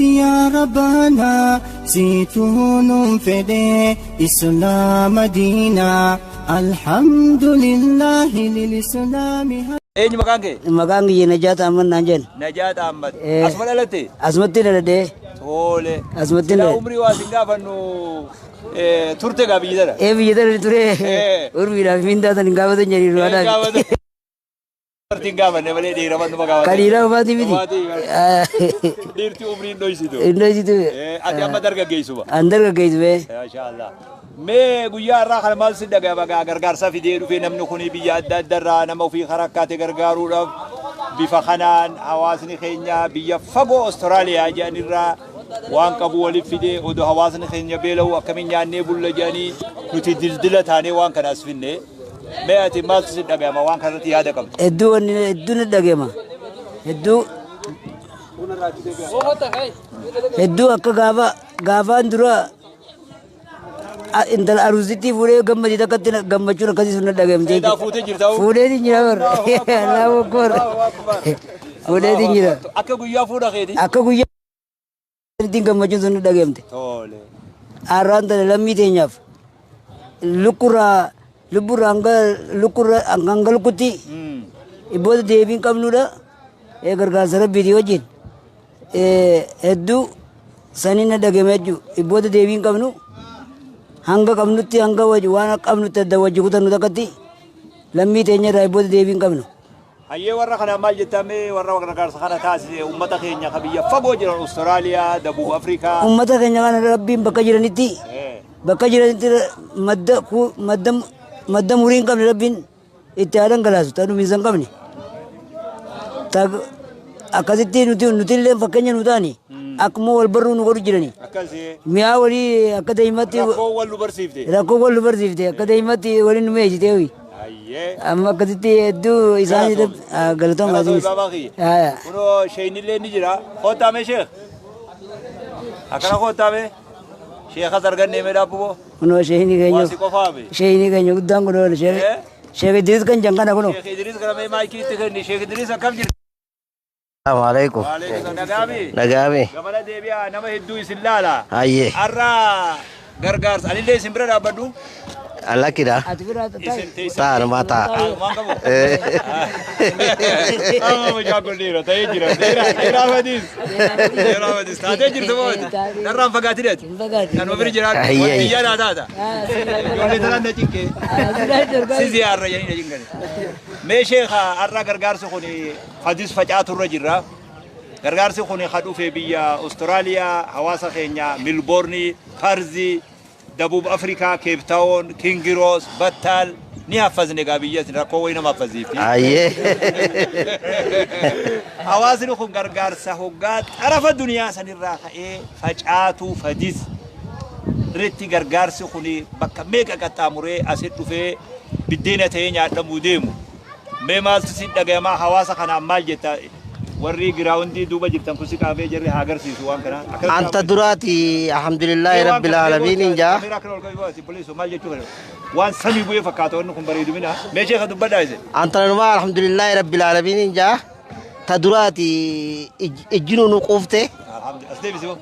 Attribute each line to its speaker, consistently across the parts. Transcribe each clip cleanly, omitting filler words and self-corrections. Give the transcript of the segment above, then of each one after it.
Speaker 1: يا ربنا زيتون فدي إسلام دينا الحمد لله للإسلام.
Speaker 2: Eenyu maqaan kee?
Speaker 3: Maqaan kiyya Najaat Ahmad naan jedhan.
Speaker 2: Najaat Ahmad. Asuma dhalatte?
Speaker 3: Asumatti dhaladhee.
Speaker 2: Tole.
Speaker 3: Asumatti
Speaker 2: Silaa
Speaker 3: dhaladhe.
Speaker 2: umrii waa sin gaafannu turte gaa biyya dara.
Speaker 3: Biyya dhala ture. Urmiidhaaf mindaatan hin gaafatan jedhanii du'aadhaan.
Speaker 2: Gaafate. Martiin gaafanne malee dhiiraman numa gaafate.
Speaker 3: Kan dhiiraa uffaati miti.
Speaker 2: Dhiirti umriin dhoysitu.
Speaker 3: Hin dhoysitu.
Speaker 2: Ati amma dargaggeessuma.
Speaker 3: An dargaggeessu bee.
Speaker 2: Maashaallah. Mee guyyaa irraa kana maal si dhaga'ama gargaarsa fidee dhufee namni kun biyya adda addaarraa nama ofii karakkaate gargaaruudhaaf bifa kanaan hawaasni keenya biyya fagoo Awustiraaliyaa jedhanirraa waan qabu waliif fidee odoo hawaasni keenya beela'u akkamiin nyaannee bulla jedhanii nuti dildila taanee waan kana as finne. Mee ati maal si dhaga'ama waan kanarratti yaada qabdu?
Speaker 3: Hedduu ni dhaga'ama. Hedduu akka gaafaan dura intala aruusitti fuudhee gammadii takkatti gammachuun akkasii sun dhagahamte.
Speaker 2: Fuutee jirta hoo?
Speaker 3: Fuudheetiin jira bara. Allahu akbar. Fuudheetiin jira.
Speaker 2: Akka guyyaa fuudha keeti?
Speaker 3: Akka guyyaa ittiin gammachuun sun dhagahamte.
Speaker 2: Tole.
Speaker 3: Har'aan tana lammii teenyaaf lubburraa hanga lukkutti ibboota deebiin qabnudha. Gargaarsa rabbiitii wajjin hedduu sanii na dhagahame jechuudha. Ibboota deebiin qabnu. Hanga qabnutti hanga waan qabnutti adda wajji kutannu takkatti lammii teenya irraa ibboota deebiin qabnu.
Speaker 2: Hayyee warra kana maal jettamee warra gargaarsa kana taasise uummata keenya ka biyya fagoo jiran Awustiraaliyaa, Dabuub Afrikaa.
Speaker 3: Uummata keenya kana rabbiin bakka jiranitti madda murii hin qabne rabbiin itti haa dhangalaasu ta'uu dhumiinsa hin qabne. Akkasitti nuti illee fakkeenya nu taani. Akkuma wal barruu nu godhu jirani. Mi'aa walii akka daa'imatti. Rakkoo wal nu barsiifte akka daa'imatti waliin nu meeshite ho'i. Amma akkasitti hedduu isaanii galatooma asinis.
Speaker 2: Kunoo sheenillee ni jira. Koottaame sheekh. Akkana koottaame. Sheekas argannee mee daabboo.
Speaker 3: Kunoo sheenii keenya.
Speaker 2: Waasi qofaame.
Speaker 3: Sheenii keenya guddaan kunoo sheekh Idris kan jankana kunoo.
Speaker 2: Sheekh Idris kana mee maayikiitti kenni. Sheekh Idris akkam jirti?
Speaker 4: Assalamualaikum. Nagami.
Speaker 2: Gamana deebi'aa nama hedduu isin laala.
Speaker 4: Hayyee.
Speaker 2: Har'a gargaarsa anillee isin bira dhaabbadhu.
Speaker 4: Alakira. Taan mata.
Speaker 2: Waan qabu. Amma mucaa godheera ta'ee jira. Dheeraa fadis. Taatee jirtu moo narraan fagaatiidhaati. Kan ofirra jiraatu. Biyyaa laataata. Ijoollee talaan na cinqee. Si ziyaarra jedhanii na cinqani. Mee sheekha har'a gargaarsi kun fadis facaaturra jirra. Gargaarsi kun kan dhufe biyya Awustiraaliyaa hawaasa keenya Milboornii, Parzii, Dabuub Afrikaa, Keep Town, Kingiroos, Battaal ni haffazne gaa biyyatti rakkoo wayii nama haffaziifi. Hawaasni kun gargaarsa hoggaa xarafa duniyaa sanirraa ka'ee facaatuu fadis irratti gargaarsi kun bakka meeqa qaxxaamuree asitti dhufee biddeena ta'ee nyaadhamuu deemu. Mee maaltu si dhaga'amaa hawaasa kanaan maal jetta? Warri giraawundii duuba jirtan kun si qaafee jirri haa agarsiisu waan kana.
Speaker 4: Anta duraati alhamdulillahi rabbil alamin inja.
Speaker 2: Waan samii bu'ee fakkaata wanni kun bareedumina. Mee sheekha dubbadhaa ise.
Speaker 4: Anta numa alhamdulillahi rabbil alamin inja. Ta duraati ijjinu nu quufte.
Speaker 2: As deebisi moo?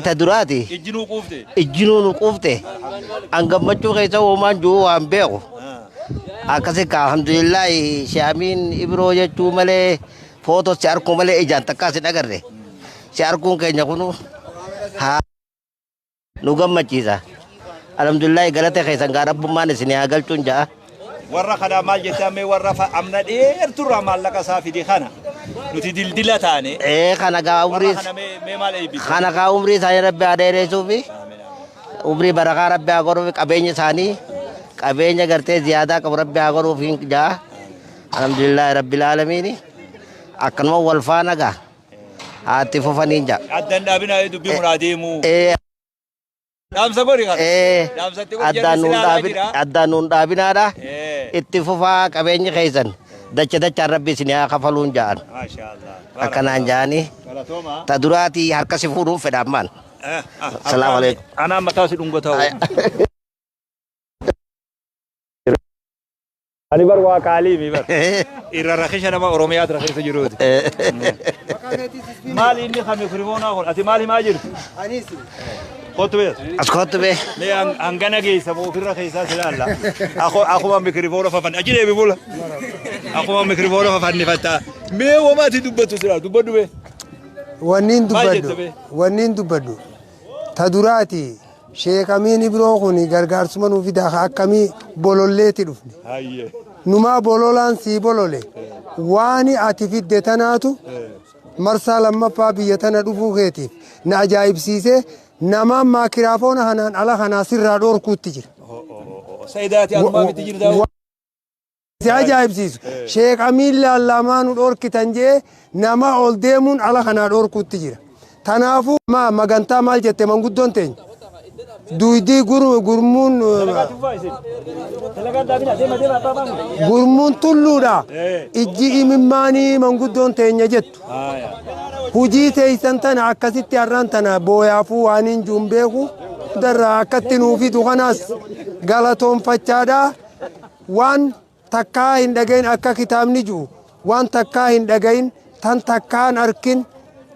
Speaker 4: Ta duraati.
Speaker 2: Ijjinuu quufte.
Speaker 4: Ijjinu nu quufte. An gammachuu keessa uumaan jiru waan beeku. Akkasii ka alhamdulillahi Shaamin Ibroo jechuu malee footoo si arguu malee ijaan takkaa si agarre. Si arguun keenya kunu haa nu gammachiisa. Alhamdulillahi galata keessan gaa rabbummaan isin haa galchuun ja'a.
Speaker 2: Warra kana maal jettamee warra amna dheerturraa maallaqa isaa fide kana nuti dildila taane.
Speaker 4: Kana gaa umrii kana gaa umrii isaanii rabbi haa dheeressuufi umrii barakaa rabbi haa godhuufi qabeenya isaanii. Qabeenya gartee ziyaadaa qabu rabbi haa godhuuf hin jaa. Alhamdulillahi rabbil aalamiin. Akkanuma wal faana gaa haatti fufaniin jaa.
Speaker 2: Addan dhaabinaa dubbii mun adeemu. Dhaamsa godhi kana.
Speaker 4: Addaan nuun dhaabinaadha. Itti fufaa qabeenyi keessan dachaan rabbi isin haa kafaluun ja'an. Akkanaan ja'anii. Ta duraatii harka si fuudhuun fedhaan maan. Salaamu alaikum.
Speaker 2: Anaan mataa si dhungataa. Ani bar waa qaalii mi bar. Irra rakhisha nama Oromiyaat rakhisa jiruuti. Maal inni khami firimoona kun ati maal himaa jirtu? Anis. Khotbe.
Speaker 4: As khotbe.
Speaker 2: Me angana geessa moo firra keessa silalla. Akuma mikrifoona fafan ajile bi bula. Akuma mikrifoona fafan ni fatta. Me womati dubbatu sira dubbadu be.
Speaker 5: Wannin dubbadu. Tadurati. Sheekh Amin Ibroo kuni gargaarsuma nuuf fidaa akkamii bololleetti dhufne. Numaa bololaan sii bolole. Waani ati fidde tanaatu marsaa lammaffaa biyya tana dhufuu keetiif na ajaa'ibsiisee namaan maakiraafoona hanaan ala kanaa sirraa dhoorkuutti jira.
Speaker 2: Sayidaati anumaa miti jirdaa.
Speaker 5: Si ajaa'ibsiisu. Sheekh Amin laallamaa nu dhoorkitan jee nama ol deemuun ala kanaa dhoorkuutti jira. Tanaafuu magantaa maal jette manguddoon teenya. Duudii gurmuun tulluudha. Ijji imimmaanii manguddoon teenya jettu. Hujii teessan tana akkasitti har'aan tana booyaafuu waan hin jiru beeku. Darraa akkatti nuufitu kanaas galatoonfachaadhaa waan takkaa hin dhagahin akka kitaabni jiru waan takkaa hin dhagahin tan takkaan arkin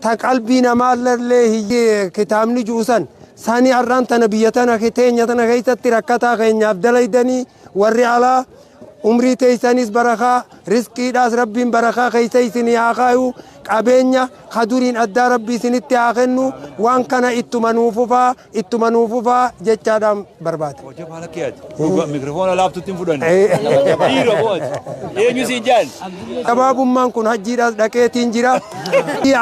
Speaker 5: ta qalbii namaallee hiyyee kitaabni jiru san. Sani arraan tana biyya tana teenya tana keessatti rakkataa keenyaaf dalaydanii warri alaa umrii teessanis barakaa riskiidhaas rabbiin barakaa keessa isinii haa kaayu qabeenya kaduriin addaa rabbii isinitti haa kennu waan kana ittuma nuufufaa jechaadhaan barbaada.
Speaker 2: Mikrofoona laaftutti hin fudhanne. Dhiira booti. Eenyu siin jaan?
Speaker 5: Gabaabummaan kun hajjiidhaas dhaqeetiin jira.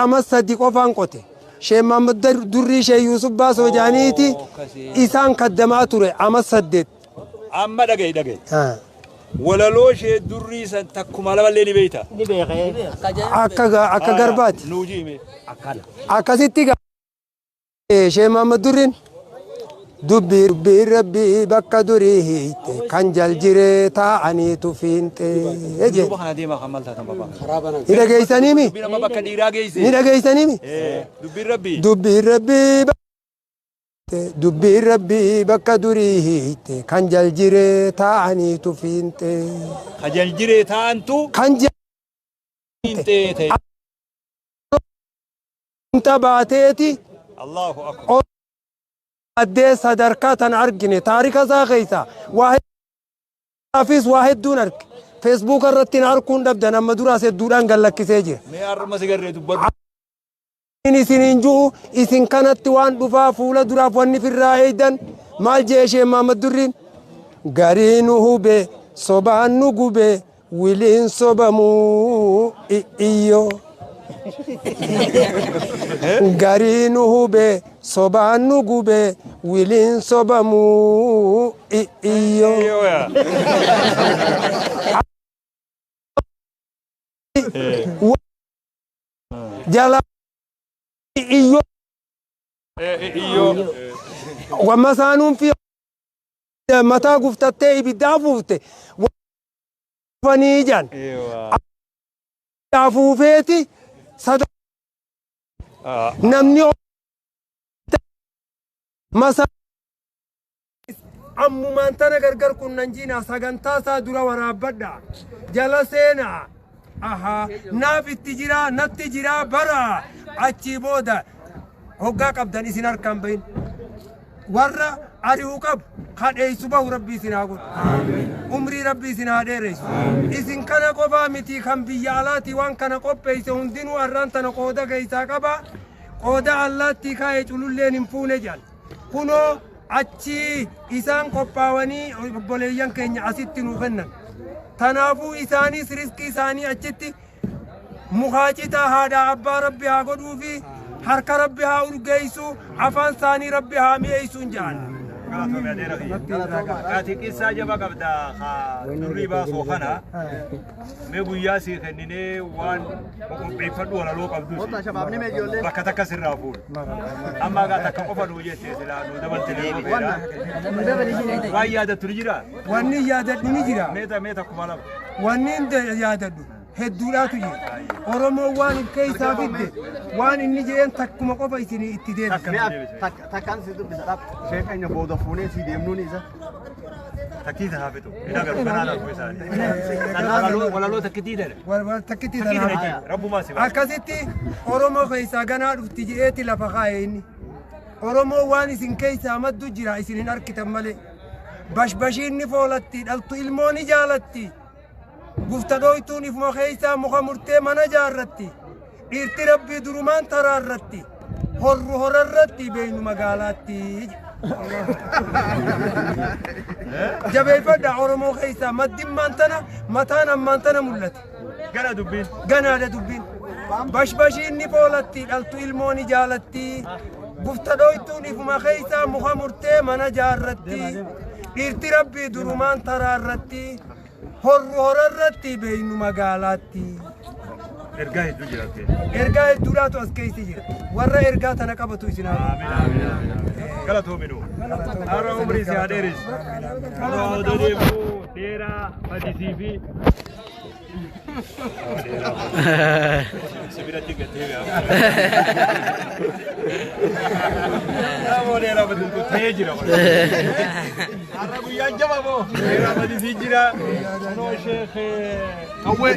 Speaker 5: Amas sadii qofaan qote. Sheekh Muhammad Durrii Sheekh Yusuf Baasoo jaaniiti isaan kaddamaa ture ama 8.
Speaker 2: Amma dhaga'i. Walaloo Sheekh Durrii san takkuma lamallee ni beeyta.
Speaker 3: Ni beekee.
Speaker 5: Akka garbaati.
Speaker 2: Nuujii hime.
Speaker 5: Akkasitti Sheekh Muhammad Durriin dubbii rabbii bakka durii hiite kan jaljiree taa'aniitu fiinte. Ni dhageessaniimi? Ni dhageessaniimi? Dubbii rabbii bakka durii hiite kan jaljiree taa'aniitu fiinte.
Speaker 2: Kan jaljiree taa'antu?
Speaker 5: Kan
Speaker 2: fiinte.
Speaker 5: Baateeti.
Speaker 2: Allahu akbar.
Speaker 5: Addee sadarkaa tan argine taarika isaa keessa waa hedduun arge feesbuuk irratti arguun dhabdan amma duraas hedduudhaan gallakkisee jira.
Speaker 2: Mee harma sigarree dubbadhu.
Speaker 5: Isiniin jiru isin kanatti waan dhufaa fuula duraaf wanni firraa eeydan maal jee Sheekh Muhammad Durriin garii nu hube sobaan nu gube wiliin sobamuu iyyoo. Garii nu hube sobaan nu gube wiliin sobamuu iyyoo. Jala iyyoo. Wamma saanuun fi mataa guftattee ibiddaa fuufte wafanii jan afuufeeti namni masa ammumaan tana gargar kunnan jiina sagantaa isaa dura waraabbadha jala seenaa naaf itti jira natti jira bara achii booda hoggaa qabdan isin harkaan bahin warra ari'uu qabu kadheessu bahu rabbii isin haa godhu umrii rabbii isin haa dheeressu isin kana qofaa miti kan biyya alaati waan kana qopheesse hundinuu har'aan tana qooda keessaa qaba qooda allaatti kaa'ee cululleen hin fuune jedhan kunoo achi isaan qophaawanii obboleeyyan keenya asitti nuu kennan tanaafuu isaanis riskii isaanii achitti mukaacita haadha abbaa rabbi haa godhuu fi harka rabbi haa urgeessu afaan isaanii rabbi haa mi'eessuun jedhan.
Speaker 2: Ati qissaa jaba qabda durrii baasoo kana mee guyyaa sii kenninee waan qopheeffadhu walaloo qabdus bakka takka sirraa fuudhu. Amma gaa takka qofa nuu jettee silaa nuu dabaltee beera. Waan yaadattu ni jira?
Speaker 5: Wanni yaadadhu ni jira.
Speaker 2: Meeta kuma lama.
Speaker 5: Wanni yaadadhu hedduudhaatu jira. Oromoon waan keessaa fidde waan inni jedheen takkuma qofa isinii itti deebisan.
Speaker 6: Takkaan si dubbisa dhaab sheekanya booda fuunee si deemnuun isa.
Speaker 2: تكيد هافتو إذا قالوا كنا على كويسان ولا لو تكتيد
Speaker 5: ولا تكتي دنا
Speaker 2: رب ما سوى
Speaker 5: akkasitti oromoo keessa ganaa dhufti je'eeti lafa kaa'e inni oromoo waan isin keessa maddu jira isin hin arkitan malee bashbashiinni foolatti dhaltu ilmooni jaalatti gufta dhoytuun ifuma keessa muka murtee mana jaarratti dhiirti rabbii durumaan taraarratti horru horarratti beeynu magaalaatti jabeeffadha oromoo keessa maddimmaan tana mataan ammaan tana mul'ate ganaadha dubbiin bashbashiinni foolatti dhaltu ilmooni jaalatti gufta dhoytuun ifuma keessa muka murtee mana jaarratti dhiirti rabbii durumaan taraarratti horru horarratti beeynu magaalaatti
Speaker 2: ergaa hedduu jiraate
Speaker 5: ergaa hedduudhaatu as keessa jira warra ergaa tana qabatu isin
Speaker 2: galatoominu har'a umrii si haa dheeris kanoo odeeffannoo dheeraa badisii fi sibiratti gattee namoo dheeraa badisii ta'ee jira har'a guyyaa jaba moo dheeraa badisii jira kanoo sheekh qawwee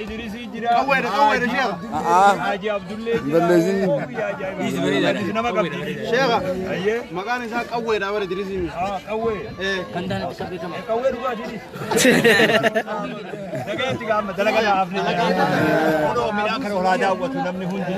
Speaker 2: idrisii jira qawwee sheekh Haji Abdullee ballezin nama qabdi sheekh ayyee maqaan isaa qawweedha bara idrisii qawwee kan daanatti qabee kama qawwee dhugaa jedhis Nageenyatti gaama dalagaa afni odoo midhaan kana horaa daawwatu namni hundi